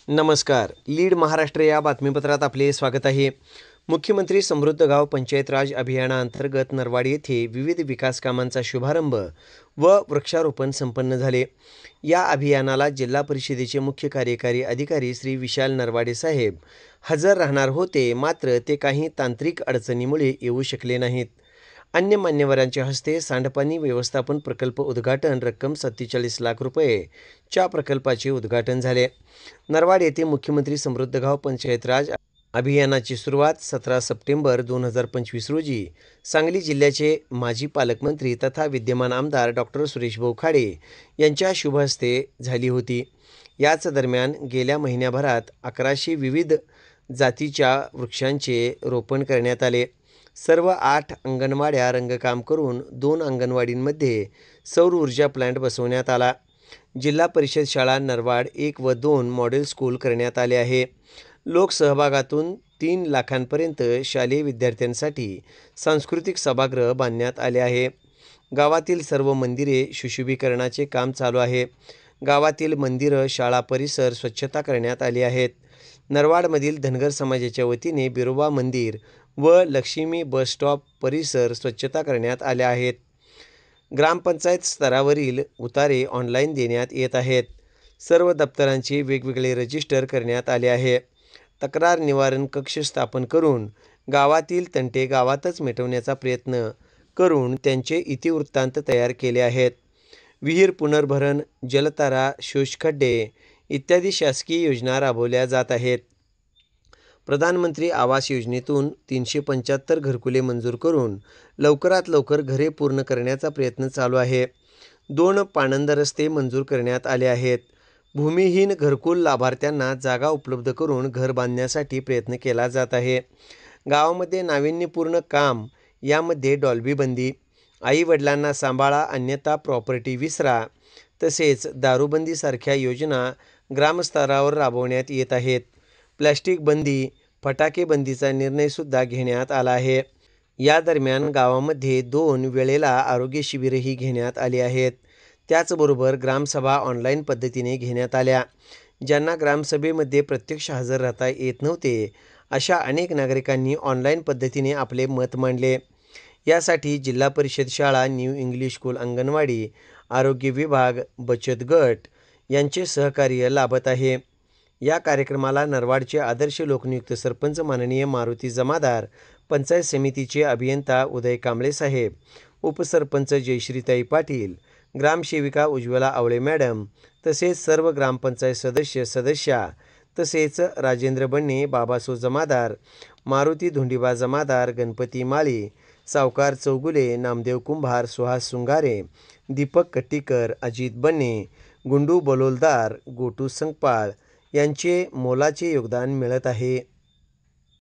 नमस्कार. लीड महाराष्ट्र या बातमीपत्रात आपले स्वागत आहे. मुख्यमंत्री समृद्ध गाव पंचायत राज अभियानाअंतर्गत नरवाड येथे विविध विकास कामांचा शुभारंभ व वृक्षारोपण संपन्न झाले. या अभियानाला जिल्हा परिषदेचे मुख्य कार्यकारी अधिकारी श्री विशाल नरवाडे साहेब हजर राहणार होते, मात्र ते काही तांत्रिक अडचणीमुळे येऊ शकले नाहीत. अन्य मान्यवरांच्या हस्ते सांडपाणी व्यवस्थापन प्रकल्प उद्घाटन, रक्कम 47 लाख रुपये च्या प्रकल्पाचे उद्घाटन झाले. नरवाड येथे मुख्यमंत्री समृद्ध गाव पंचायत राज अभियानाची सुरुवात 17 सप्टेंबर 2025 रोजी सांगली जिल्ह्याचे माजी पालकमंत्री तथा विद्यमान आमदार डॉक्टर सुरेशभाऊ खाडे यांच्या शुभ हस्ते झाली होती. याच दरम्यान गेल्या महिन्याभरात 1100 विविध जातीच्या वृक्षांचे रोपण करण्यात आले. सर्व 8 अंगणवाड्या रंगकाम करून 2 अंगणवाडींमध्ये सौर ऊर्जा प्लांट बसवण्यात आला. जिल्हा परिषद शाळा नरवाड 1 व 2 मॉडेल स्कूल करण्यात आले आहे. लोकसहभागातून 3 लाखांपर्यंत शालेय विद्यार्थ्यांसाठी सांस्कृतिक सभागृह बांधण्यात आले आहे. गावातील सर्व मंदिरे सुशोभीकरणाचे काम चालू आहे. गावातील मंदिरं, शाळा परिसर स्वच्छता करण्यात आली आहेत. नरवाडमधील धनगर समाजाच्या वतीने बिरोबा मंदिर व लक्ष्मी बस स्टॉप परिसर स्वच्छता करण्यात आले आहेत. ग्रामपंचायत स्तरावरील उतारे ऑनलाईन देण्यात येत आहेत. सर्व दप्तरांचे वेगवेगळे रजिस्टर करण्यात आले आहे. तक्रार निवारण कक्ष स्थापन करून गावातील तंटे गावातच मिटवण्याचा प्रयत्न करून त्यांचे इतिवृत्तांत तयार केले आहेत. विहीर पुनर्भरण, जलतारा, शोषखड्डे इत्यादी शासकीय योजना राबवल्या जात आहेत. प्रधानमंत्री आवास योजनेतून 375 घरकुले मंजूर करून लवकरात लवकर घरे पूर्ण करण्याचा प्रयत्न चालू आहे. 2 पाणंद रस्ते मंजूर करण्यात आले आहेत. भूमिहीन घरकुल लाभार्थ्यांना जागा उपलब्ध करून घर बांधण्यासाठी प्रयत्न केला जात आहे. गावामध्ये नाविन्यपूर्ण काम, यामध्ये डॉल्बी बंदी, आई वडिलांना सांभाळा अन्यथा प्रॉपर्टी विसरा, तसेच दारूबंदीसारख्या योजना ग्रामस्तरावर राबवण्यात येत आहेत. प्लॅस्टिक बंदी, फटाके बंदीचा निर्णयसुद्धा घेण्यात आला आहे. या दरम्यान गावामध्ये 2 वेळेला आरोग्य शिबिरही घेण्यात आली आहेत. त्याचबरोबर ग्रामसभा ऑनलाईन पद्धतीने घेण्यात आल्या. ज्यांना ग्रामसभेमध्ये प्रत्यक्ष हजर राहता येत नव्हते, अशा अनेक नागरिकांनी ऑनलाईन पद्धतीने आपले मत मांडले. यासाठी जिल्हा परिषद शाळा, न्यू इंग्लिश स्कूल, अंगणवाडी, आरोग्य विभाग, बचत गट यांचे सहकार्य लाभत आहे. या कार्यक्रमाला नरवाडचे आदर्श लोकनियुक्त सरपंच माननीय मारुती जमादार, पंचायत समितीचे अभियंता उदय कांबळे साहेब, उपसरपंच जयश्रीताई पाटील, ग्रामसेविका उज्ज्वला आवळे मॅडम, तसेच सर्व ग्रामपंचायत सदस्या, तसेच राजेंद्र बन्ने, बाबासो जमादार, मारुती धोंडीबा जमादार, गणपती माळी, सावकार चौगुले, नामदेव कुंभार, सुहास सुंगारे, दीपक कट्टीकर, अजित बन्ने, गुंडू बलोलदार, गोटू संगपाळ यांचे मोलाचे योगदान मिळत आहे.